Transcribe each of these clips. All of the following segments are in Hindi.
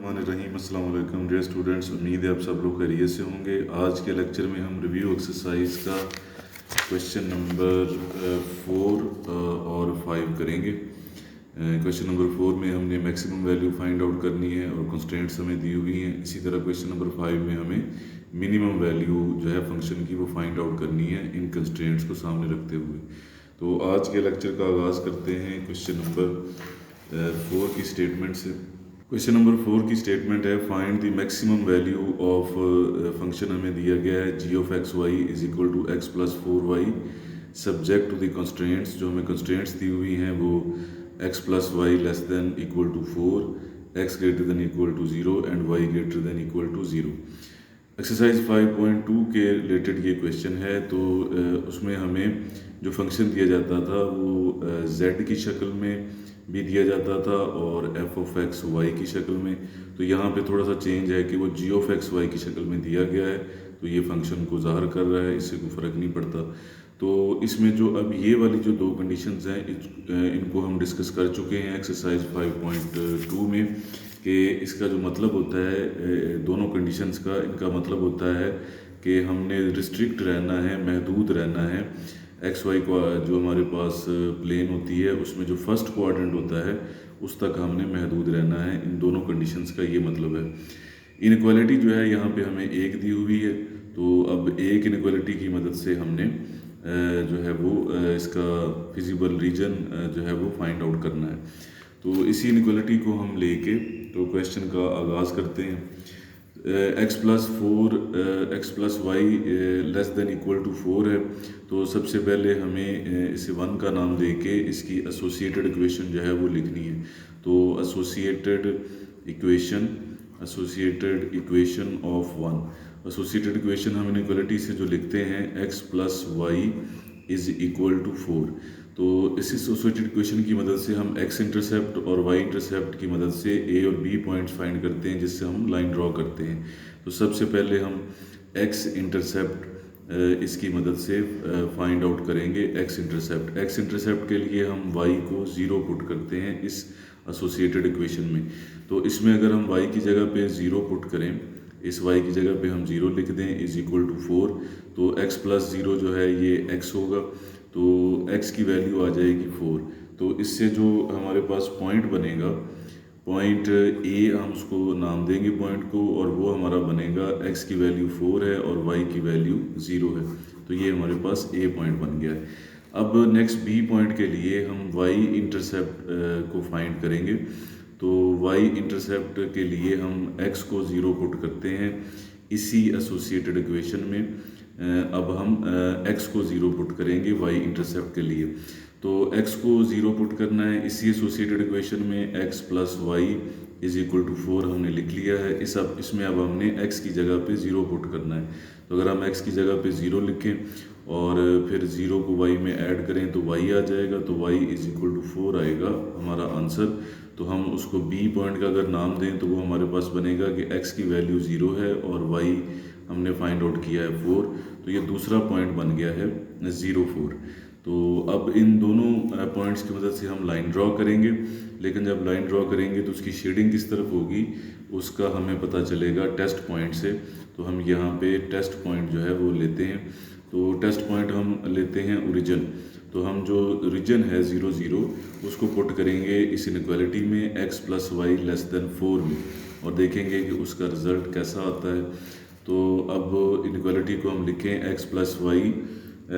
बिस्मिल्लाहिर्रहमानिर्रहीम। अस्सलाम वालेकुम डियर स्टूडेंट्स, उम्मीद है आप सब लोग खैरियत से होंगे। आज के लेक्चर में हम रिव्यू एक्सरसाइज का क्वेश्चन नंबर 4 और 5 करेंगे। क्वेश्चन नंबर 4 में हमने मैक्सिमम वैल्यू फाइंड आउट करनी है और कंस्ट्रेंट्स हमें दी हुई हैं। इसी तरह क्वेश्चन नंबर 5 में हमें मिनिमम वैल्यू जो है फंक्शन की वो फाइंड आउट करनी है इन कंस्ट्रेंट्स को सामने रखते हुए। तो आज के लेक्चर का आगाज़ करते हैं क्वेश्चन नंबर 4 की स्टेटमेंट से। क्वेश्चन नंबर 4 की स्टेटमेंट है find the maximum value of function हमें दिया गया है G of X Y is equal to X plus 4y subject to the constraints. जो हमें कंस्ट्रेंट्स दी हुई हैं वो X plus Y less than equal to 4, X greater than equal to 0 and Y greater than equal to 0। Exercise 5.2 के रिलेटेड ये क्वेश्चन है। तो उसमें हमें जो फंक्शन दिया जाता था वो z की शक्ल में भी दिया जाता था और एफ ऑफ एक्स वाई की शक्ल में। तो यहाँ पे थोड़ा सा चेंज है कि वो जी ऑफ एक्स वाई की शक्ल में दिया गया है, तो ये फंक्शन को ज़ाहिर कर रहा है, इससे कोई फ़र्क नहीं पड़ता। तो इसमें जो अब ये वाली जो दो कंडीशंस हैं इनको हम डिस्कस कर चुके हैं एक्सरसाइज 5.2 में, कि इसका जो मतलब होता है दोनों कंडीशंस का, इनका मतलब होता है कि हमने रिस्ट्रिक्ट रहना है, महदूद रहना है। एक्स वाई को जो हमारे पास प्लेन होती है उसमें जो फर्स्ट क्वाड्रेंट होता है उस तक हमने महदूद रहना है। इन दोनों कंडीशंस का ये मतलब है। इनइक्वालिटी जो है यहाँ पे हमें एक दी हुई है, तो अब एक इनइक्वालिटी की मदद से हमने जो है वो इसका फिजिबल रीजन जो है वो फाइंड आउट करना है। तो इसी इनइक्वालिटी को हम लेके तो क्वेश्चन का आगाज़ करते हैं। X plus Y less than equal to 4 है। तो सबसे पहले हमें इसे 1 का नाम देके इसकी एसोसिएटेड इक्वेशन जो है वो लिखनी है। तो associated equation of 1, associated equation हम इनइक्वालिटी से जो लिखते हैं x plus y is equal to 4। तो इस एसोसिएटेड इक्वेशन की मदद से हम एक्स इंटरसेप्ट और वाई इंटरसेप्ट की मदद से ए और बी पॉइंट्स फाइंड करते हैं, जिससे हम लाइन ड्रॉ करते हैं। तो सबसे पहले हम एक्स इंटरसेप्ट इसकी मदद से फाइंड आउट करेंगे एक्स इंटरसेप्ट के लिए हम y को 0 पुट करते हैं इस एसोसिएटेड इक्वेशन में। तो इसमें अगर हम y की जगह पे 0 पुट करें, इस y की जगह पे हम 0 लिख दें इज इक्वल टू 4, तो x प्लस 0 जो है ये x होगा। तो x की वैल्यू आ जाएगी 4। तो इससे जो हमारे पास पॉइंट बनेगा, पॉइंट ए हम उसको नाम देंगे पॉइंट को, और वो हमारा बनेगा x की वैल्यू 4 है और y की वैल्यू 0 है। तो ये हमारे पास ए पॉइंट बन गया है। अब नेक्स्ट बी पॉइंट के लिए हम y इंटरसेप्ट को फाइंड करेंगे। तो y इंटरसेप्ट के लिए हम x को 0 पुट करते हैं इसी एसोसिएटेड इक्वेशन में। अब हम x को 0 पुट करेंगे y इंटरसेप्ट के लिए। तो x को 0 पुट करना है इसी एसोसिएटेड इक्वेशन में, x plus y is equal to 4 हमने लिख लिया है। इसमें अब हमने x की जगह पे 0 पुट करना है। तो अगर हम x की जगह पे 0 लिखें और फिर 0 को y में ऐड करें तो y आ जाएगा, तो y इज इक्वल टू 4 आएगा हमारा आंसर। तो हम उसको b पॉइंट का अगर नाम दें तो वो हमारे पास बनेगा कि x की वैल्यू 0 है और y हमने फाइंड आउट किया है 4। तो ये दूसरा पॉइंट बन गया है 0, 4। तो अब इन दोनों पॉइंट्स की मदद से हम लाइन ड्रॉ करेंगे, लेकिन जब लाइन ड्रॉ करेंगे तो उसकी शेडिंग किस तरफ होगी उसका हमें पता चलेगा टेस्ट पॉइंट से। तो हम यहाँ पे टेस्ट पॉइंट जो है वो लेते हैं। तो टेस्ट पॉइंट हम लेते हैं ओरिजिन। तो हम जो रीजन है 0, 0 उसको पुट करेंगे इस इनइक्वालिटी में x plus Y less than 4 में, और देखेंगे कि उसका रिज़ल्ट कैसा आता है। तो अब इनइक्वालिटी को हम लिखें x plus Y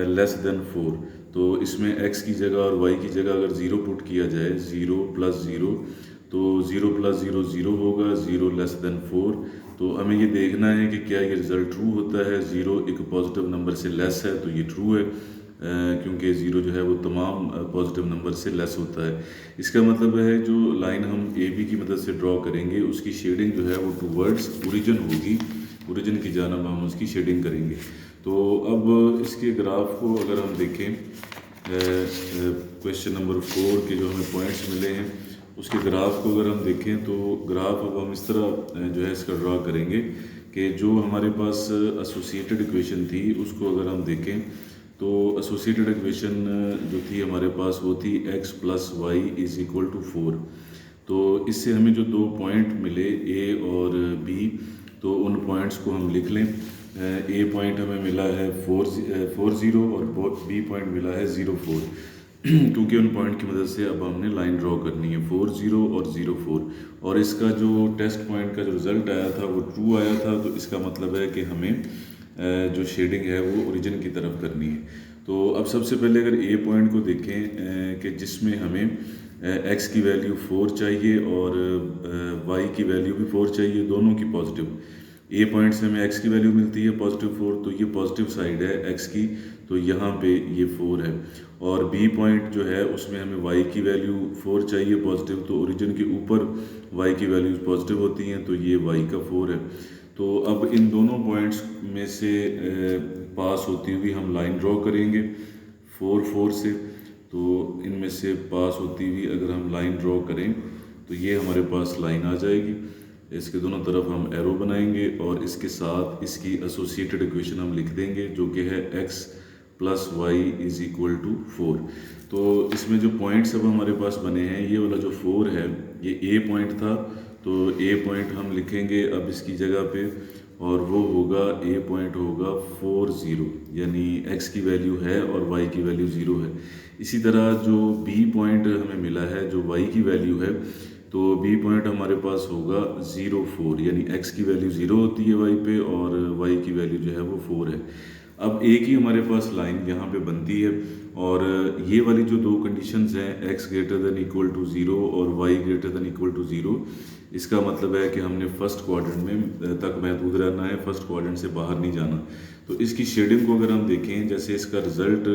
less than 4। तो इसमें x की जगह और y की जगह अगर 0 पुट किया जाए, 0 प्लस 0, तो 0 प्लस 0 0 होगा, 0 लेस देन 4। तो हमें ये देखना है कि क्या ये रिज़ल्ट ट्रू होता है। 0 एक पॉजिटिव नंबर से लेस है तो ये ट्रू है, क्योंकि 0 जो है वो तमाम पॉजिटिव नंबर से लेस होता है। इसका मतलब है जो लाइन हम ए बी की मदद से ड्रॉ करेंगे उसकी शेडिंग जो है वो टूवर्ड्स ओरिजिन होगी, ओरिजिन की जानब हम उसकी शेडिंग करेंगे। तो अब इसके ग्राफ को अगर हम देखें, क्वेश्चन नंबर 4 के जो हमें पॉइंट्स मिले हैं उसके ग्राफ को अगर हम देखें, तो ग्राफ अब हम इस तरह जो है इसका ड्रा करेंगे कि जो हमारे पास एसोसिएटेड इक्वेशन थी उसको अगर हम देखें, तो एसोसिएटेड इक्वेशन जो थी हमारे पास वो थी x plus y is equal to 4। तो इससे हमें जो दो पॉइंट मिले ए और बी, तो उन पॉइंट्स को हम लिख लें। ए पॉइंट हमें मिला है 4 0 और बी पॉइंट मिला है 0 4 क्योंकि उन पॉइंट की मदद से अब हमने लाइन ड्रॉ करनी है 4 0 और 0 4, और इसका जो टेस्ट पॉइंट का जो रिज़ल्ट आया था वो ट्रू आया था, तो इसका मतलब है कि हमें जो शेडिंग है वो ओरिजिन की तरफ करनी है। तो अब सबसे पहले अगर ए पॉइंट को देखें कि जिसमें हमें एक्स की वैल्यू 4 चाहिए और वाई की वैल्यू भी 4 चाहिए, दोनों की पॉजिटिव। ए पॉइंट से हमें एक्स की वैल्यू मिलती है पॉजिटिव 4, तो ये पॉजिटिव साइड है एक्स की, तो यहाँ पे ये 4 है। और बी पॉइंट जो है उसमें हमें वाई की वैल्यू 4 चाहिए पॉजिटिव, तो ओरिजिन के ऊपर वाई की वैल्यूज पॉजिटिव होती हैं, तो ये वाई का 4 है। तो अब इन दोनों पॉइंट्स में से पास होती हुई हम लाइन ड्रॉ करेंगे 4 4 से। तो इनमें से पास होती हुई अगर हम लाइन ड्रॉ करें तो ये हमारे पास लाइन आ जाएगी। इसके दोनों तरफ हम एरो बनाएंगे और इसके साथ इसकी एसोसिएटेड इक्वेशन हम लिख देंगे, जो कि है x plus y is equal to 4। तो इसमें जो पॉइंट्स अब हमारे पास बने हैं, ये वाला जो 4 है ये ए पॉइंट था, तो ए पॉइंट हम लिखेंगे अब इसकी जगह पे, और वो होगा ए पॉइंट होगा 4 0, यानी x की वैल्यू है और y की वैल्यू 0 है। इसी तरह जो बी पॉइंट हमें मिला है जो y की वैल्यू है, तो बी पॉइंट हमारे पास होगा 0 4, यानी x की वैल्यू 0 होती है y पे और y की वैल्यू जो है वो 4 है। अब एक ही हमारे पास लाइन यहाँ पे बनती है, और ये वाली जो दो कंडीशंस हैं x greater than equal to 0 और y greater than equal to 0, इसका मतलब है कि हमने फर्स्ट क्वाड्रेंट में तक महदूद रहना है, फर्स्ट क्वाड्रेंट से बाहर नहीं जाना। तो इसकी शेडिंग को अगर हम देखें, जैसे इसका रिजल्ट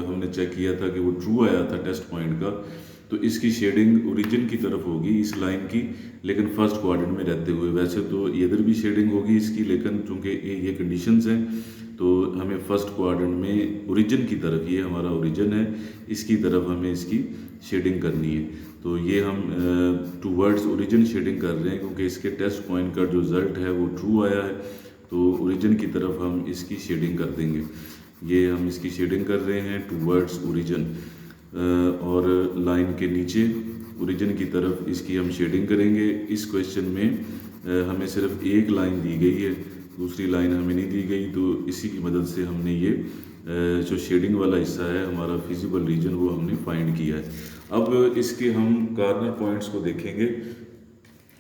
हमने चेक किया था कि वो ट्रू आया था टेस्ट पॉइंट का, तो इसकी शेडिंग ओरिजिन की तरफ होगी इस लाइन की, लेकिन फर्स्ट क्वाड्रेंट में रहते हुए। वैसे तो इधर भी शेडिंग होगी इसकी, लेकिन चूंकि ये कंडीशंस हैं तो हमें फर्स्ट क्वाड्रेंट में ओरिजिन की तरफ, ये हमारा ओरिजिन है, इसकी तरफ हमें इसकी शेडिंग करनी है। तो ये हम टूवर्ड्स ओरिजिन शेडिंग कर रहे हैं, क्योंकि इसके टेस्ट पॉइंट का जो रिज़ल्ट है वो ट्रू आया है, तो ओरिजिन की तरफ हम इसकी शेडिंग कर देंगे। ये हम इसकी शेडिंग कर रहे हैं टूवर्ड्स ओरिजिन, और लाइन के नीचे ओरिजिन की तरफ इसकी हम शेडिंग करेंगे। इस क्वेश्चन में हमें सिर्फ एक लाइन दी गई है, दूसरी लाइन हमें नहीं दी गई, तो इसी की मदद से हमने ये जो शेडिंग वाला हिस्सा है हमारा फिजिबल रीजन वो हमने फाइंड किया है। अब इसके हम कार्नर पॉइंट्स को देखेंगे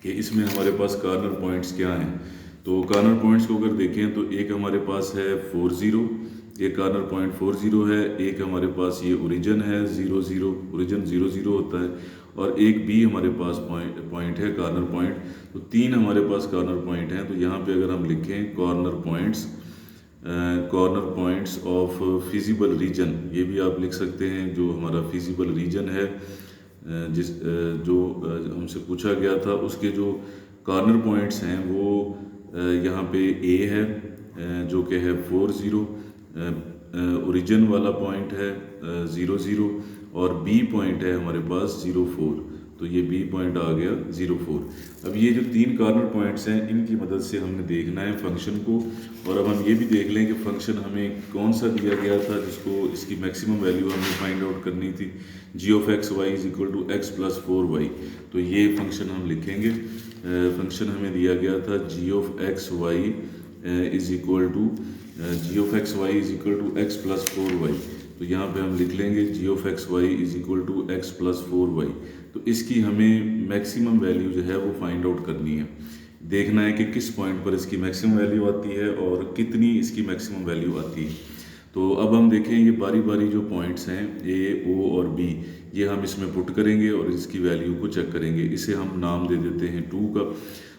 कि इसमें हमारे पास कार्नर पॉइंट्स क्या हैं। तो कार्नर पॉइंट्स को अगर देखें तो एक हमारे पास है 4 0, एक कार्नर पॉइंट 4 0 है, एक हमारे पास ये ओरिजिन है 0 0, ओरिजिन 0 0 होता है, और एक भी हमारे पास पॉइंट है कार्नर पॉइंट। तो तीन हमारे पास कार्नर पॉइंट हैं। तो यहाँ पे अगर हम लिखें corner points of feasible region, ये भी आप लिख सकते हैं, जो हमारा फिजिबल रीजन है जो हमसे पूछा गया था, उसके जो कार्नर पॉइंट्स हैं वो यहाँ पे ए है जो कि है 4 0, ओरिजिन वाला पॉइंट है 0 0, और बी पॉइंट है हमारे पास 0 4, तो ये बी पॉइंट आ गया 0 4। अब ये जो तीन कार्नर पॉइंट्स हैं इनकी मदद से हमने देखना है फंक्शन को, और अब हम ये भी देख लें कि फंक्शन हमें कौन सा दिया गया था जिसको इसकी मैक्सिमम वैल्यू हमें फाइंड आउट करनी थी, G of X Y is equal to X plus 4 Y. तो ये फंक्शन हम लिखेंगे। फंक्शन हमें दिया गया था G of X Y is equal to G of X Y is equal to X plus 4 Y. तो यहाँ पे हम लिख लेंगे G of X Y is equal to X plus 4 Y. तो इसकी हमें मैक्सिमम वैल्यू जो है वो फाइंड आउट करनी है, देखना है कि किस पॉइंट पर इसकी मैक्सिमम वैल्यू आती है और कितनी इसकी मैक्सिमम वैल्यू आती है। तो अब हम देखें ये बारी बारी जो पॉइंट्स हैं ए ओ और बी, ये हम इसमें पुट करेंगे और इसकी वैल्यू को चेक करेंगे। इसे हम नाम दे देते हैं 2 का।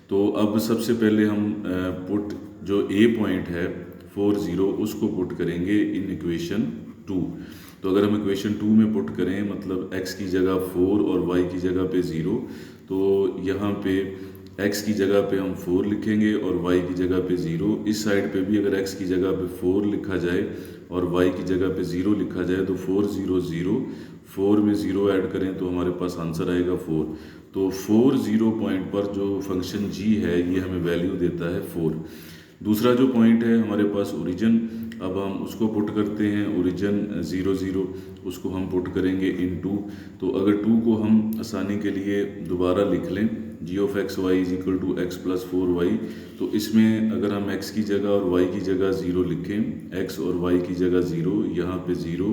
तो अब सबसे पहले हम पुट जो ए पॉइंट है 4 0 उसको पुट करेंगे इन इक्वेशन 2। तो अगर हम इक्वेशन 2 में पुट करें, मतलब x की जगह 4 और y की जगह पे 0, तो यहाँ पे x की जगह पे हम 4 लिखेंगे और y की जगह पे 0। इस साइड पे भी अगर x की जगह पे 4 लिखा जाए और y की जगह पे 0 लिखा जाए तो 4 0 0, 4 में 0 ऐड करें तो हमारे पास आंसर आएगा 4। तो 4 0 पॉइंट पर जो फंक्शन g है ये हमें वैल्यू देता है 4। दूसरा जो पॉइंट है हमारे पास ओरिजिन, अब हम उसको पुट करते हैं, ओरिजिन 0 0 उसको हम पुट करेंगे इन 2। तो अगर 2 को हम आसानी के लिए दोबारा लिख लें, G of X Y is equal to X plus 4y, तो इसमें अगर हम x की जगह और y की जगह 0 लिखें, x और y की जगह 0, यहाँ पे 0,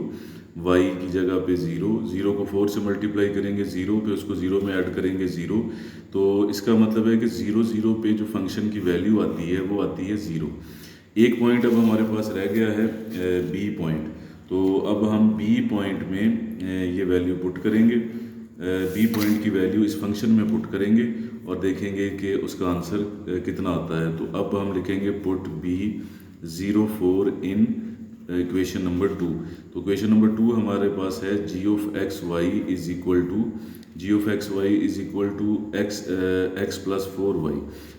y की जगह पे 0, 0 को 4 से मल्टीप्लाई करेंगे 0 पे, उसको 0 में ऐड करेंगे 0, तो इसका मतलब है कि 0 0 पे जो फंक्शन की वैल्यू आती है वो आती है 0। एक पॉइंट अब हमारे पास रह गया है बी पॉइंट, तो अब हम बी पॉइंट में ये वैल्यू पुट करेंगे, बी पॉइंट की वैल्यू इस फंक्शन में पुट करेंगे और देखेंगे कि उसका आंसर कितना आता है। तो अब हम लिखेंगे put B 0 4 in equation number 2। तो इक्वेशन नंबर 2 हमारे पास है G of X Y is equal to X plus 4y।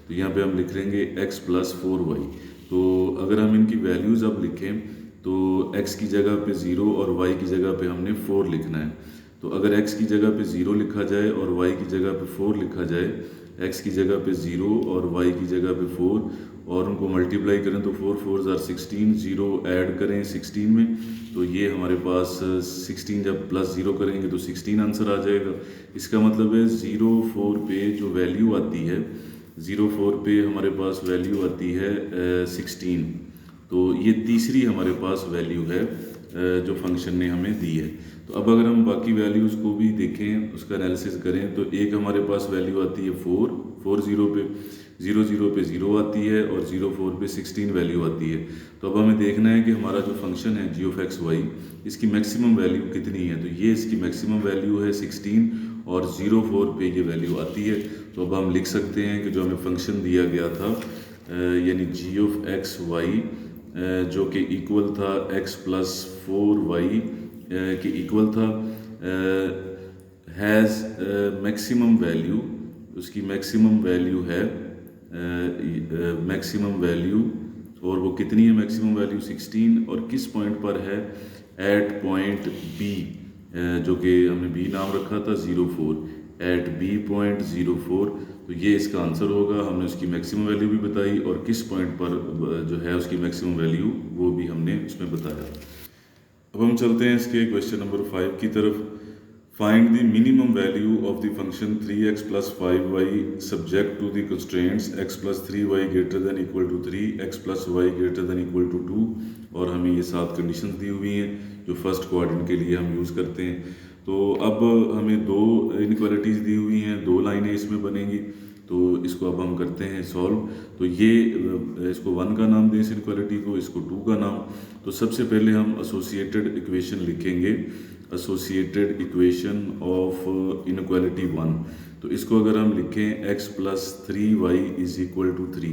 तो यहाँ पे हम लिख लेंगे एक्स प्लस 4y। तो अगर हम इनकी वैल्यूज़ अब लिखें तो x की जगह पे 0 और y की जगह पे हमने 4 लिखना है। तो अगर x की जगह पे 0 लिखा जाए और y की जगह पे 4 लिखा जाए, x की जगह पे 0 और y की जगह पे 4, और उनको मल्टीप्लाई करें तो 4 4 ज़ार 16, 0 ऐड करें 16 में, तो ये हमारे पास 16 जब प्लस 0 करेंगे तो 16 आंसर आ जाएगा। इसका मतलब है 0 4 पे जो वैल्यू आती है, 0 4 पे हमारे पास वैल्यू आती है 16। तो ये तीसरी हमारे पास वैल्यू है जो फंक्शन ने हमें दी है। तो अब अगर हम बाकी वैल्यूज़ को भी देखें, उसका एनालिसिस करें, तो एक हमारे पास वैल्यू आती है 4 0 पे, 0 0 पे 0 आती है और 0 4 पे 16 वैल्यू आती है। तो अब हमें देखना है कि हमारा जो फंक्शन है जी ऑफ एक्स वाई, इसकी मैक्सिमम वैल्यू कितनी है। तो ये इसकी मैक्सिमम वैल्यू है 16 और 0 4 पे ये वैल्यू आती है। तो अब हम लिख सकते हैं कि जो हमें फंक्शन दिया गया था यानी जी ऑफ एक्स वाई जो कि इक्वल था x प्लस 4y के इक्वल था, हैज़ मैक्सिमम वैल्यू, उसकी मैक्सिमम वैल्यू है मैक्सिमम वैल्यू, और वो कितनी है मैक्सिमम वैल्यू 16, और किस पॉइंट पर है, एट पॉइंट B, जो कि हमने B नाम रखा था 0 4, एट B पॉइंट 0 4। तो ये इसका आंसर होगा। हमने उसकी मैक्सिमम वैल्यू भी बताई और किस पॉइंट पर जो है उसकी मैक्सिमम वैल्यू वो भी हमने उसमें बताया। अब हम चलते हैं इसके क्वेश्चन नंबर 5 की तरफ। Find the minimum value of the function 3x plus 5y subject to the constraints x plus 3y greater than equal to 3, x plus y greater than equal to 2, और हमें ये 7 कंडीशंस दी हुई हैं जो फर्स्ट क्वाड्रेंट के लिए हम यूज़ करते हैं। तो अब हमें 2 इनइक्वालिटीज़ दी हुई हैं, 2 लाइनें इसमें बनेंगी, तो इसको अब हम करते हैं सॉल्व। तो ये इसको 1 का नाम दें इस इनइक्वालिटी को, इसको 2 का नाम। तो सबसे पहले हम एसोसिएटेड इक्वेशन लिखेंगे, एसोसिएटेड इक्वेशन ऑफ इनइक्वालिटी 1। तो इसको अगर हम लिखें x plus 3y is equal to 3,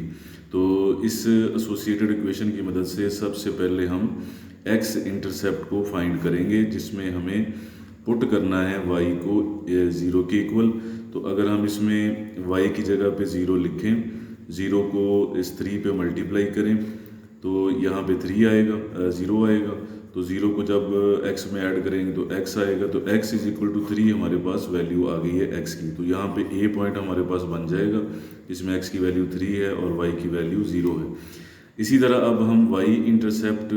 तो इस एसोसिएटेड इक्वेशन की मदद से सबसे पहले हम x इंटरसेप्ट को फाइंड करेंगे, जिसमें हमें पुट करना है y को 0 के इक्वल। तो अगर हम इसमें y की जगह पे 0 लिखें, 0 को इस 3 पे मल्टीप्लाई करें तो यहाँ पे 3 आएगा, 0 आएगा। तो 0 को जब x में ऐड करेंगे तो x आएगा। तो x इज इक्वल टू 3 हमारे पास वैल्यू आ गई है x की। तो यहाँ पे a पॉइंट हमारे पास बन जाएगा, जिसमें x की वैल्यू 3 है और y की वैल्यू 0 है। इसी तरह अब हम y इंटरसेप्ट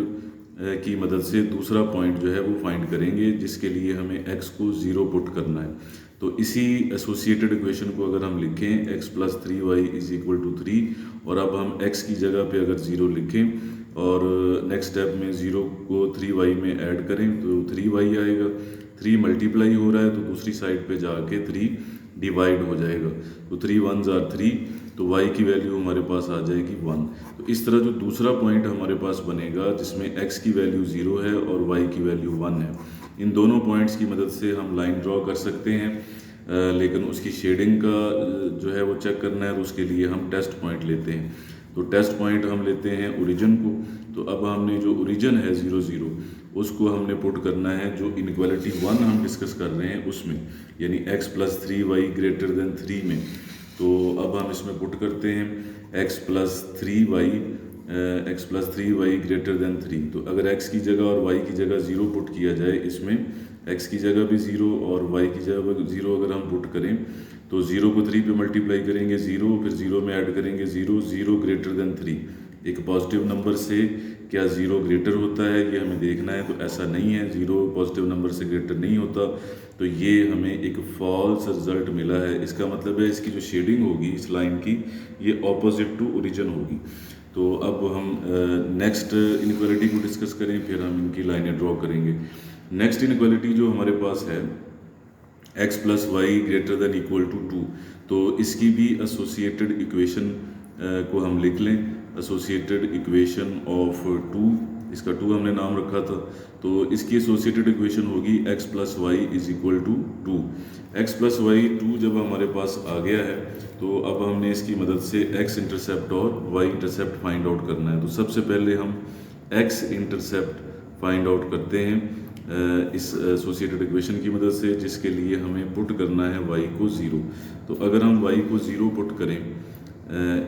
की मदद से दूसरा पॉइंट जो है वो फाइंड करेंगे, जिसके लिए हमें x को 0 पुट करना है। तो इसी एसोसिएटेड इक्वेशन को अगर हम लिखें x plus 3y is equal to 3, और अब हम x की जगह पे अगर 0 लिखें और नेक्स्ट स्टेप में 0 को 3y में ऐड करें तो 3y आएगा। 3 मल्टीप्लाई हो रहा है तो दूसरी साइड पे जाके 3 डिवाइड हो जाएगा। तो 3 1 ज़ार 3, तो y की वैल्यू हमारे पास आ जाएगी 1। तो इस तरह जो दूसरा पॉइंट हमारे पास बनेगा जिसमें x की वैल्यू 0 है और y की वैल्यू 1 है, इन दोनों पॉइंट्स की मदद से हम लाइन ड्रॉ कर सकते हैं, लेकिन उसकी शेडिंग का जो है वो चेक करना है, तो उसके लिए हम टेस्ट पॉइंट लेते हैं। तो टेस्ट पॉइंट हम लेते हैं ओरिजिन को। तो अब हमने जो ओरिजिन है 0 0 उसको हमने पुट करना है जो इनइक्वालिटी 1 हम डिस्कस कर रहे हैं उसमें, यानी x plus 3y greater then 3 में। तो अब हम इसमें पुट करते हैं x plus 3y greater then 3। तो अगर x की जगह और y की जगह 0 पुट किया जाए, इसमें x की जगह भी 0 और y की जगह 0 अगर हम पुट करें तो 0 को 3 पे मल्टीप्लाई करेंगे 0, फिर 0 में ऐड करेंगे 0, 0 ग्रेटर देन 3, एक पॉजिटिव नंबर से क्या ज़ीरो ग्रेटर होता है ये हमें देखना है। तो ऐसा नहीं है, ज़ीरो पॉजिटिव नंबर से ग्रेटर नहीं होता। तो ये हमें एक फॉल्स रिजल्ट मिला है। इसका मतलब है इसकी जो शेडिंग होगी इस लाइन की ये ऑपोजिट टू ओरिजिन होगी। तो अब हम नेक्स्ट इनइक्वालिटी को डिस्कस करें, फिर हम इनकी लाइनें ड्रॉ करेंगे। नेक्स्ट इनइक्वालिटी जो हमारे पास है x plus y greater than equal to 2। तो इसकी भी एसोसिएटेड इक्वेशन को हम लिख लें। एसोसिएटेड इक्वेशन ऑफ 2, इसका 2 हमने नाम रखा था। तो इसकी एसोसिएटेड इक्वेशन होगी x plus y is equal to 2। X plus y 2 जब हमारे पास आ गया है तो अब हमने इसकी मदद से x इंटरसेप्ट और y इंटरसेप्ट फाइंड आउट करना है। तो सबसे पहले हम x इंटरसेप्ट फाइंड आउट करते हैं इस एसोसिएटेड इक्वेशन की मदद से, जिसके लिए हमें पुट करना है y को 0। तो अगर हम y को 0 पुट करें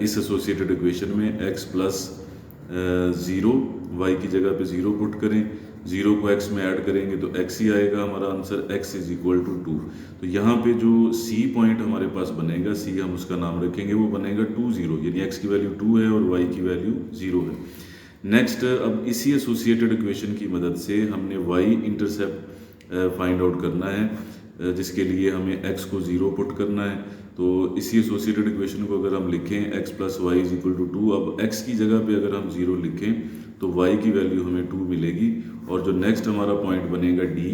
इस एसोसिएटेड इक्वेशन में x प्लस 0 y की जगह पे 0 पुट करें, 0 को x में ऐड करेंगे तो x ही आएगा हमारा answer, x is equal to 2। तो यहाँ पे जो c पॉइंट हमारे पास बनेगा, c हम उसका नाम रखेंगे, वो बनेगा 2 0, यानी x की वैल्यू 2 है और y की वैल्यू 0 है। नेक्स्ट अब इसी एसोसिएटेड इक्वेशन की मदद से हमने y इंटरसेप्ट फाइंड आउट करना है, जिसके लिए हमें x को 0 पुट करना है। तो इसी एसोसिएटेड इक्वेशन को अगर हम लिखें x plus y is equal to 2, अब x की जगह पे अगर हम 0 लिखें तो y की वैल्यू हमें 2 मिलेगी, और जो नेक्स्ट हमारा पॉइंट बनेगा d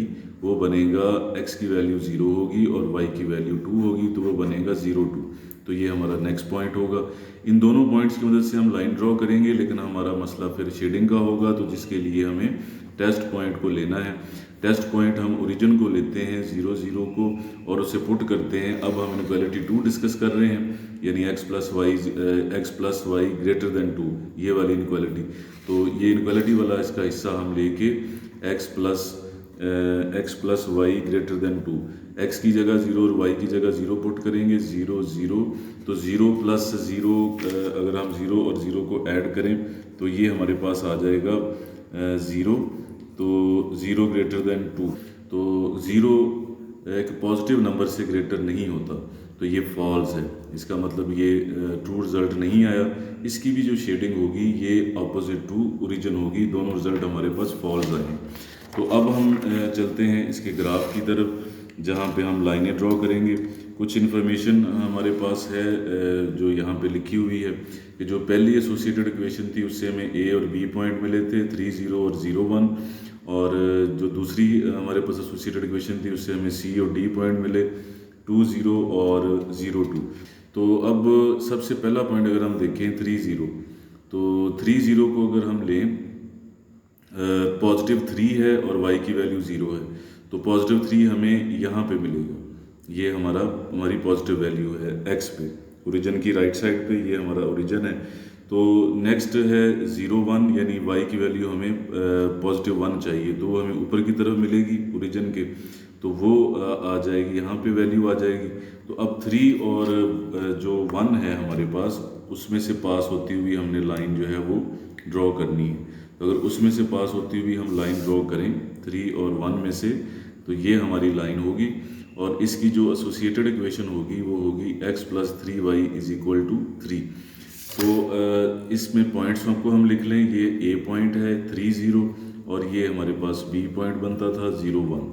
वो बनेगा x की वैल्यू 0 होगी और y की वैल्यू 2 होगी, तो वो बनेगा 0 2। तो ये हमारा नेक्स्ट पॉइंट होगा। इन दोनों पॉइंट्स की मदद से हम लाइन ड्रॉ करेंगे, लेकिन हमारा मसला फिर शेडिंग का होगा, तो जिसके लिए हमें टेस्ट पॉइंट को लेना है। टेस्ट पॉइंट हम ओरिजिन को लेते हैं 0 0 को और उसे पुट करते हैं। अब हम इनइक्वालिटी 2 डिस्कस कर रहे हैं, यानी x plus y greater than 2, ये वाली इनइक्वालिटी। तो ये इनइक्वालिटी वाला इसका हिस्सा हम लेके x plus y greater than 2, x की जगह 0 और y की जगह 0 पुट करेंगे, 0 0। तो 0 प्लस 0 अगर हम 0 और 0 को ऐड करें तो ये हमारे पास आ जाएगा 0। तो 0 ग्रेटर देन 2, तो 0 एक पॉजिटिव नंबर से ग्रेटर नहीं होता, तो ये फॉल्स है। इसका मतलब ये ट्रू रिजल्ट नहीं आया। इसकी भी जो शेडिंग होगी ये अपोजिट टू ओरिजिन होगी, दोनों रिजल्ट हमारे पास फॉल्स आए हैं। तो अब हम चलते हैं इसके ग्राफ की तरफ, जहाँ पे हम लाइनें ड्रॉ करेंगे। कुछ इन्फॉर्मेशन हमारे पास है जो यहाँ पे लिखी हुई है कि जो पहली एसोसिएटेड इक्वेशन थी उससे हमें a और b पॉइंट मिले थे 3 0 और 0 1, और जो दूसरी हमारे पास एसोसिएटेड इक्वेशन थी उससे हमें c और d पॉइंट मिले 2 0 और 0 2। तो अब सबसे पहला पॉइंट अगर हम देखें 3 0, तो 3 0 को अगर हम लें पॉजिटिव 3 है और y की वैल्यू 0 है, तो पॉजिटिव 3 हमें यहाँ पे मिलेगा। ये हमारी पॉजिटिव वैल्यू है x पे, ओरिजिन की राइट साइड पे ये हमारा ओरिजिन है। तो नेक्स्ट है 0 1, यानी y की वैल्यू हमें पॉजिटिव 1 चाहिए, तो वो हमें ऊपर की तरफ मिलेगी ओरिजिन के, तो वो आ जाएगी यहाँ पे वैल्यू आ जाएगी। तो अब 3 और जो 1 है हमारे पास उसमें से पास होती हुई हमने लाइन जो है वो ड्रॉ करनी है। तो अगर उसमें से पास होती हुई हम लाइन ड्रॉ करें 3 और 1 में से, तो ये हमारी लाइन होगी, और इसकी जो एसोसिएटेड इक्वेशन होगी वो होगी x plus 3y is equal to 3। तो इसमें पॉइंट्स आपको हम लिख लें, ये a पॉइंट है 3 0 और ये हमारे पास b पॉइंट बनता था 0 1।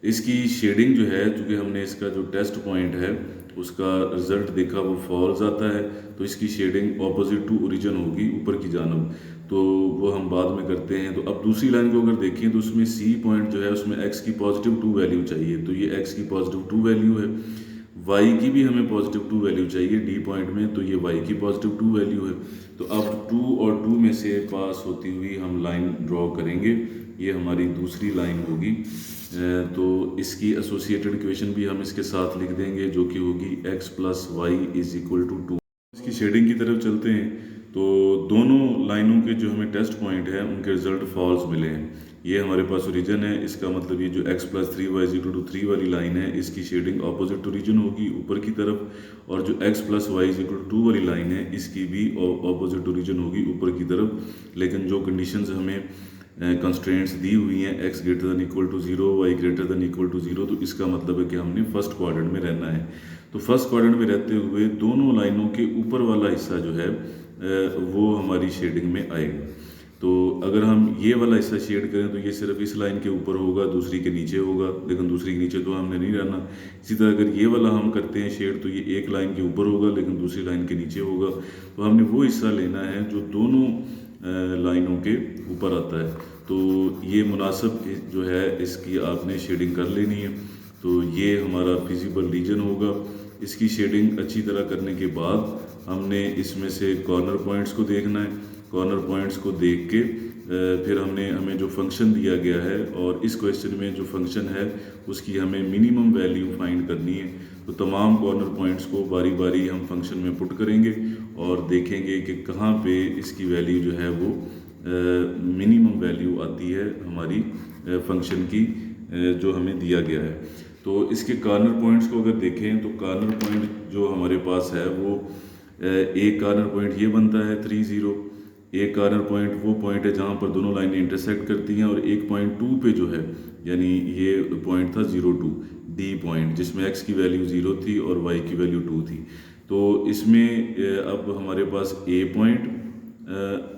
इसकी शेडिंग जो है, चूँकि हमने इसका जो टेस्ट पॉइंट है उसका रिजल्ट देखा वो फॉल्स आता है, तो इसकी शेडिंग ऑपोजिट टू ओरिजिन होगी ऊपर की जानब, तो वो हम बाद में करते हैं। तो अब दूसरी लाइन को अगर देखें तो उसमें सी पॉइंट जो है उसमें x की पॉजिटिव 2 वैल्यू चाहिए, तो ये x की पॉजिटिव 2 वैल्यू है। y की भी हमें पॉजिटिव 2 वैल्यू चाहिए d पॉइंट में, तो ये y की पॉजिटिव 2 वैल्यू है। तो अब 2 और 2 में से पास होती हुई हम लाइन ड्रॉ करेंगे, ये हमारी दूसरी लाइन होगी। तो इसकी एसोसिएटेड इक्वेशन भी हम इसके साथ लिख देंगे, जो कि होगी x plus y is equal to 2। इसकी शेडिंग की तरफ चलते हैं, तो दोनों लाइनों के जो हमें टेस्ट पॉइंट है उनके रिजल्ट फॉल्स मिले हैं। ये हमारे पास ओरिजिन है, इसका मतलब ये जो x plus 3y is equal to 3 वाली लाइन है इसकी शेडिंग ऑपोजिट ओरिजिन होगी ऊपर की तरफ, और जो x plus y is equal to 2 वाली लाइन है इसकी भी ऑपोजिट ओरिजिन होगी ऊपर की तरफ। लेकिन जो कंडीशंस हमें कंस्ट्रेंट्स दी हुई हैं x greater than equal to 0, y greater than equal to 0, तो इसका मतलब है कि हमने फर्स्ट क्वाड्रेंट में रहना है। तो फर्स्ट क्वाड्रेंट में रहते हुए दोनों लाइनों के ऊपर वाला हिस्सा जो है वो हमारी शेडिंग में आएगा। तो अगर हम ये वाला हिस्सा शेड करें तो ये सिर्फ इस लाइन के ऊपर होगा, दूसरी के नीचे होगा, लेकिन दूसरी के नीचे तो हमने नहीं रहना। इसी तरह अगर ये वाला हम करते हैं शेड तो ये एक लाइन के ऊपर होगा लेकिन दूसरी लाइन के नीचे होगा। तो हमने वो हिस्सा लेना है जो दोनों लाइनों के ऊपर आता है। तो ये मुनासिब जो है इसकी आपने शेडिंग कर लेनी है। तो ये हमारा फिजिबल रीजन होगा। इसकी शेडिंग अच्छी तरह करने के बाद हमने इसमें से कॉर्नर पॉइंट्स को देखना है। कॉर्नर पॉइंट्स को देख के फिर हमें जो फंक्शन दिया गया है और इस क्वेश्चन में जो फंक्शन है उसकी हमें मिनिमम वैल्यू फाइंड करनी है। तो तमाम कॉर्नर पॉइंट्स को बारी बारी हम फंक्शन में पुट करेंगे और देखेंगे कि कहाँ पे इसकी वैल्यू जो है वो मिनिमम वैल्यू आती है हमारी फंक्शन की जो हमें दिया गया है। तो इसके कॉर्नर पॉइंट्स को अगर देखें तो कॉर्नर पॉइंट जो हमारे पास है वो एक कॉर्नर पॉइंट ये बनता है 3 0। एक कॉर्नर पॉइंट वो पॉइंट है जहाँ पर दोनों लाइनें इंटरसेक्ट करती हैं, और एक पॉइंट 2 पे जो है यानी ये पॉइंट था 0 2 डी पॉइंट, जिसमें x की वैल्यू 0 थी और y की वैल्यू 2 थी। तो इसमें अब हमारे पास a पॉइंट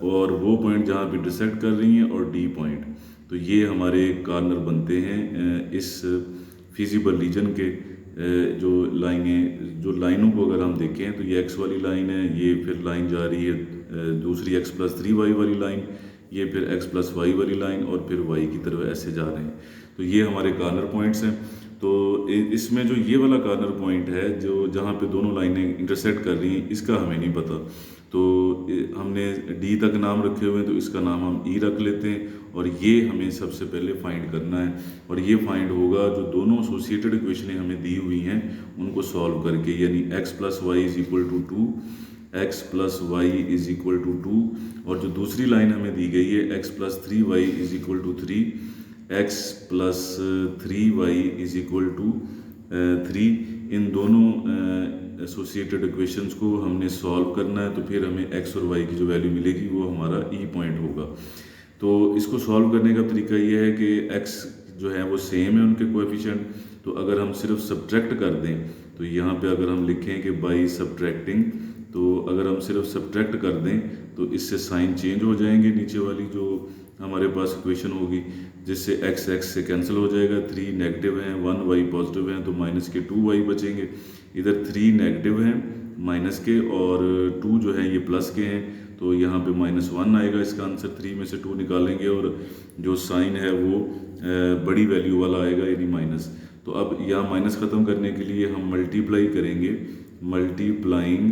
और वो पॉइंट जहाँ पे इंटरसेक्ट कर रही हैं और d पॉइंट, तो ये हमारे कॉर्नर बनते हैं इस फिजिबल रीजन के। जो लाइनों को अगर हम देखें तो ये x वाली लाइन है, ये फिर लाइन जा रही है दूसरी x+3y वाली लाइन, ये फिर x+y वाली लाइन और फिर y की तरफ ऐसे जा रहे हैं। तो ये हमारे कॉर्नर पॉइंट्स हैं। तो इसमें जो ये वाला कॉर्नर पॉइंट है जो जहाँ पे दोनों लाइनें इंटरसेक्ट कर रही हैं इसका हमें नहीं पता। तो हमने d तक नाम रखे हुए हैं तो इसका नाम हम e रख लेते हैं, और ये हमें सबसे पहले फाइंड करना है। और ये फाइंड होगा जो दोनों एसोसिएटेड इक्वेशनें हमें दी हुई हैं उनको सॉल्व करके, यानी x+y = 2, x+y = 2, और जो दूसरी लाइन हमें दी गई है x+3y = 3, x+3y = 3, इन दोनों एसोसिएटेड इक्वेशंस को हमने सॉल्व करना है। तो फिर हमें x और y की जो वैल्यू मिलेगी वो हमारा e पॉइंट होगा। तो इसको सॉल्व करने का तरीका ये है कि x जो है वो सेम है उनके कोएफिशिएंट, तो अगर हम सिर्फ सब्ट्रैक्ट कर दें तो यहाँ पे अगर हम लिखें कि बाई सब्ट्रैक्टिंग, तो अगर हम सिर्फ सब्ट्रैक्ट कर दें तो इससे साइन चेंज हो जाएंगे, नीचे वाली जो हमारे पास इक्वेशन होगी, जिससे x से कैंसिल हो जाएगा, 3 नेगेटिव हैं 1 y पॉजिटिव हैं तो माइनस के 2 y बचेंगे। इधर 3 नेगेटिव हैं माइनस के और 2 जो है ये प्लस के हैं, तो यहाँ पे -1 आएगा इसका आंसर। 3 में से 2 निकालेंगे और जो साइन है वो बड़ी वैल्यू वाला आएगा यानी माइनस। तो अब यहाँ माइनस ख़त्म करने के लिए हम मल्टीप्लाई करेंगे, मल्टीप्लाइंग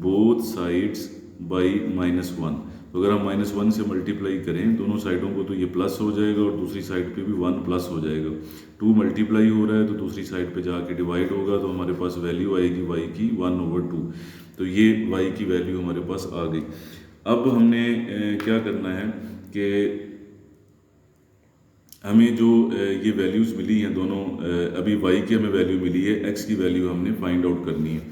बोथ साइड्स बाई -1। तो अगर हम -1 से मल्टीप्लाई करें दोनों साइडों को तो ये प्लस हो जाएगा और दूसरी साइड पे भी 1 प्लस हो जाएगा। 2 मल्टीप्लाई हो रहा है तो दूसरी साइड पे जाके डिवाइड होगा, तो हमारे पास वैल्यू आएगी y की 1/2। तो ये y की वैल्यू हमारे पास आ गई। अब हमने क्या करना है कि हमें जो ये वैल्यूज़ मिली हैं दोनों, अभी y की हमें वैल्यू मिली है, x की वैल्यू हमने फाइंड आउट करनी है।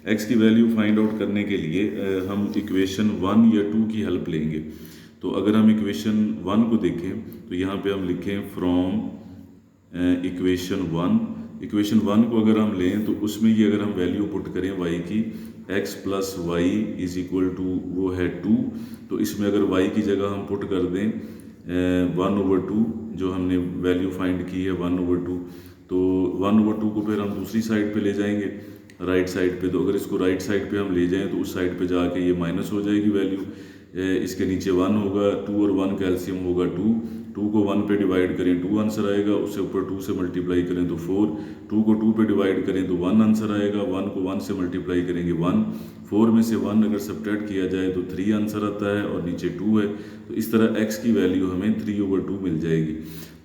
x की वैल्यू फाइंड आउट करने के लिए हम इक्वेशन 1 या 2 की हेल्प लेंगे। तो अगर हम इक्वेशन 1 को देखें तो यहाँ पे हम लिखें फ्रॉम इक्वेशन 1। इक्वेशन 1 को अगर हम लें तो उसमें ये अगर हम वैल्यू पुट करें y की, x+y = वो है 2, तो इसमें अगर y की जगह हम पुट कर दें 1/2, जो हमने वैल्यू फाइंड की है 1/2, तो 1/2 को फिर हम दूसरी साइड पे ले जाएंगे राइट साइड पे। तो अगर इसको राइट साइड पे हम ले जाएं तो उस साइड पे जाके ये माइनस हो जाएगी वैल्यू, इसके नीचे 1 होगा, 2 और 1 का एलसीएम होगा 2 को 1 पे डिवाइड करें 2 आंसर आएगा, उससे ऊपर 2 से मल्टीप्लाई करें तो 4, 2 को 2 पे डिवाइड करें तो 1 आंसर आएगा, 1 को 1 से मल्टीप्लाई करेंगे 1, 4 में से 1 अगर सब्ट्रैक्ट किया जाए तो 3 आंसर आता है और नीचे 2 है। तो इस तरह x की वैल्यू हमें 3/2 मिल जाएगी।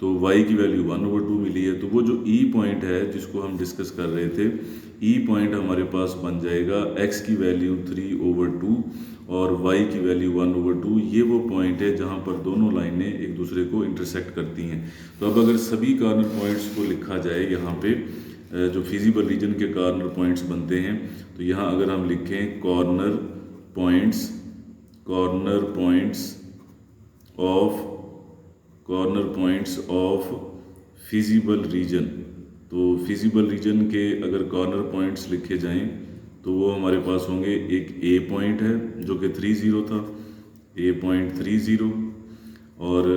तो y की वैल्यू 1/2 मिली है। तो वो जो e पॉइंट है जिसको हम डिस्कस कर रहे थे, e पॉइंट हमारे पास बन जाएगा x की वैल्यू 3/2 और y की वैल्यू 1/2। ये वो पॉइंट है जहाँ पर दोनों लाइनें एक दूसरे को इंटरसेक्ट करती हैं। तो अब अगर सभी कॉर्नर पॉइंट्स को लिखा जाए यहाँ पे जो फिजिबल रीजन के कॉर्नर पॉइंट्स बनते हैं, तो यहाँ अगर हम लिखें corner points of feasible region, तो फिजिबल रीजन के अगर कॉर्नर पॉइंट्स लिखे जाएं तो वो हमारे पास होंगे, एक ए पॉइंट है जो कि 30 था, ए पॉइंट 30, और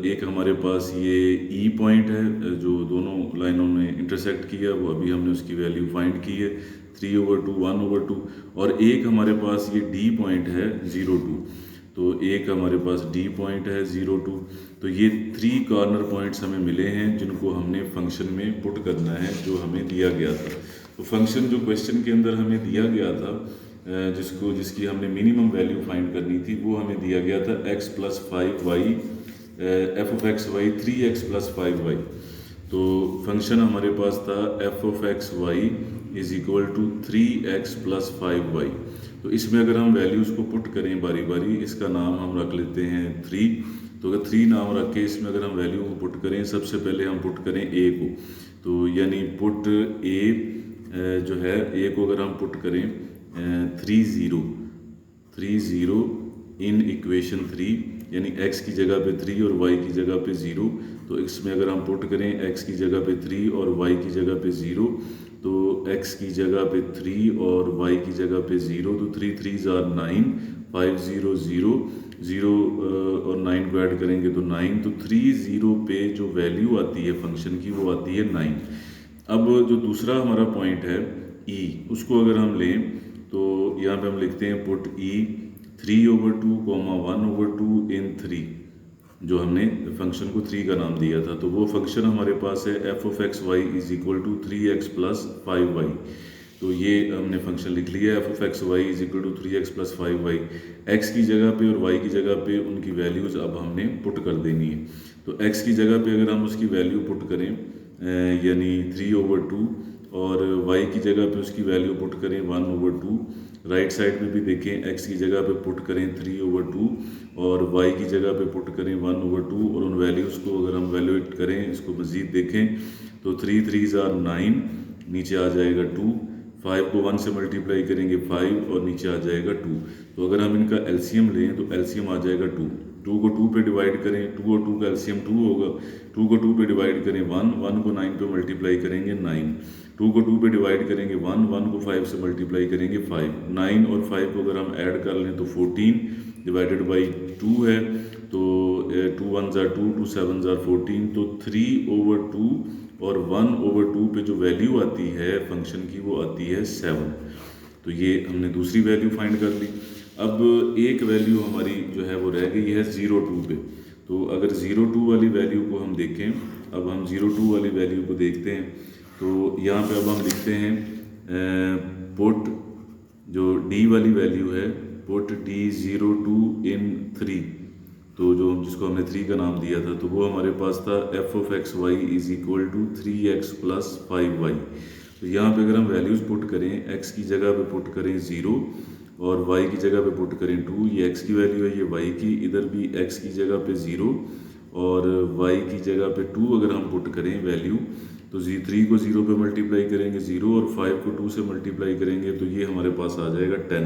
एक हमारे पास ये ई पॉइंट है जो दोनों लाइनों ने इंटरसेक्ट किया, वो अभी हमने उसकी वैल्यू फाइंड की है 3/2, 1/2, और एक हमारे पास ये डी पॉइंट है 0, 2। तो एक हमारे पास डी पॉइंट है 0, 2। तो ये 3 कॉर्नर पॉइंट्स हमें मिले हैं जिनको हमने फंक्शन में पुट करना है, जो हमें दिया गया था। तो फंक्शन जो क्वेश्चन के अंदर हमें दिया गया था, जिसकी हमने मिनिमम वैल्यू फाइंड करनी थी, वो हमें दिया गया था x + 5y, f(x, y) 3x + 5y। तो फंक्शन हमारे पास था f(x, y) = 3x + 5y। तो इसमें अगर हम वैल्यूज़ को पुट करें बारी बारी, इसका नाम हम रख लेते हैं 3। तो अगर 3 नाम रख के इसमें अगर हम वैल्यू को पुट करें, सबसे पहले हम पुट करें a को, तो यानी पुट a जो है, a को अगर हम पुट करें 30 इन इक्वेशन 3, यानी x की जगह पे 3 और y की जगह पे 0। तो इसमें अगर हम पुट करें x की जगह पे 3 और y की जगह पे 0, तो x की जगह पे 3 और y की जगह पे 0, तो 3 3s are 9, 5 0 0 0 और 9 को ऐड करेंगे तो 9। तो 30 पे जो वैल्यू आती है फंक्शन की, वो आती है 9। अब जो दूसरा हमारा पॉइंट है e, उसको अगर हम लें तो यहाँ पे हम लिखते हैं पुट e 3/2, 1/2 इन 3, जो हमने फंक्शन को 3 का नाम दिया था। तो वो फंक्शन हमारे पास है f(x, y) = 3x + 5y। तो ये हमने फंक्शन लिख लिया, f(x, y) = 3x + 5y। x की जगह पे और y की जगह पे उनकी वैल्यूज़ अब हमने पुट कर देनी है। तो x की जगह पे अगर हम उसकी वैल्यू पुट करें, यानी 3/2, और y की जगह पे उसकी वैल्यू पुट करें 1/2। राइट साइड में भी देखें, x की जगह पे पुट करें 3/2 और y की जगह पे पुट करें 1/2, और उन वैल्यूज़ को अगर हम वैल्यूएट करें, इसको मज़ीद देखें, तो 3 3s are 9, नीचे आ जाएगा 2, 5 को 1 से मल्टीप्लाई करेंगे 5, और नीचे आ जाएगा 2। तो अगर हम इनका एलसीएम लें तो एलसीएम आ जाएगा 2। 2 को 2 पे डिवाइड करें, 2 और 2 का एलसीएम 2 होगा। 2 को 2 पे डिवाइड करें 1, 1 को 9 पे मल्टीप्लाई करेंगे 9। 2 को 2 पे डिवाइड करेंगे 1, 1 को 5 से मल्टीप्लाई करेंगे 5। 9 और 5 को अगर हम ऐड कर लें तो 14 डिवाइडेड बाई 2 है, तो 2 1s are 2, 2 7s are 14। तो 3/2 और 1/2 पे जो वैल्यू आती है फंक्शन की, वो आती है 7। तो ये हमने दूसरी वैल्यू फाइंड कर ली। अब एक वैल्यू हमारी जो है वो रह गई है 0 2 पे। तो अगर 0 2 वाली वैल्यू को हम देखें, अब हम 0 2 वाली वैल्यू को देखते हैं, तो यहाँ पे अब हम लिखते हैं पुट जो d वाली वैल्यू है, पुट d 0 2 इन 3। तो जो जिसको हमने 3 का नाम दिया था, तो वो हमारे पास था f(x, y) = 3x + 5y। तो यहाँ पे अगर हम वैल्यूज़ पुट करें, x की जगह पे पुट करें 0 और y की जगह पे पुट करें 2, ये x की वैल्यू है, ये y की, इधर भी x की जगह पे 0 और y की जगह पे 2 अगर हम पुट करें वैल्यू, तो 3 को 0 पे मल्टीप्लाई करेंगे 0 और 5 को 2 से मल्टीप्लाई करेंगे, तो ये हमारे पास आ जाएगा 10।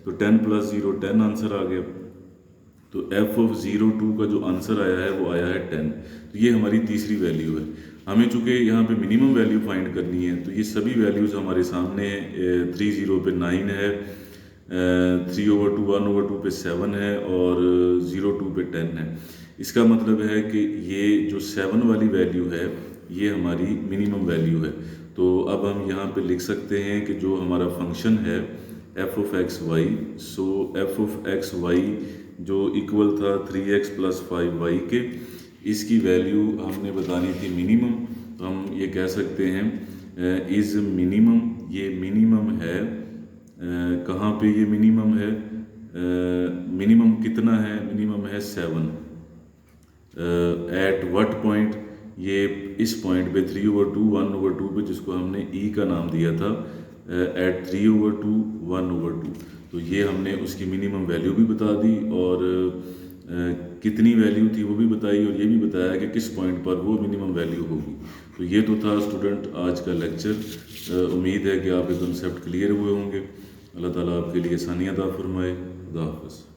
तो 10 + 0 10 आंसर आ गया। तो f(0 2) का जो आंसर आया है वो आया है 10। तो ये हमारी तीसरी वैल्यू है। हमें चूँकि यहाँ पे मिनिमम वैल्यू फाइंड करनी है, तो ये सभी वैल्यूज़ हमारे सामने है। 30 पे 9 है, 3/2 1/2 पे 7 है, और 0 2 पे 10 है। इसका मतलब है कि ये जो 7 वाली वैल्यू है, ये हमारी मिनिमम वैल्यू है। तो अब हम यहाँ पे लिख सकते हैं कि जो हमारा फंक्शन है f(x, y), सो f(x, y) जो इक्वल था 3x + 5y के, इसकी वैल्यू हमने बतानी थी मिनिमम। तो हम ये कह सकते हैं इज़ मिनिमम, ये मिनिमम है। कहाँ पे ये मिनिमम है? मिनिमम कितना है? मिनिमम है 7। At what point? ये इस पॉइंट पे 3/2 1/2 पे, जिसको हमने e का नाम दिया था, एट 3/2 1/2। तो ये हमने उसकी मिनिमम वैल्यू भी बता दी, और कितनी वैल्यू थी वो भी बताई, और ये भी बताया कि किस पॉइंट पर वो मिनिमम वैल्यू होगी। तो ये तो था स्टूडेंट आज का लेक्चर। उम्मीद है कि आप ये कॉन्सेप्ट क्लियर हुए होंगे। अल्लाह ताला आपके लिए आसानियाँ अता फरमाए। खुदा हाफ़िज़।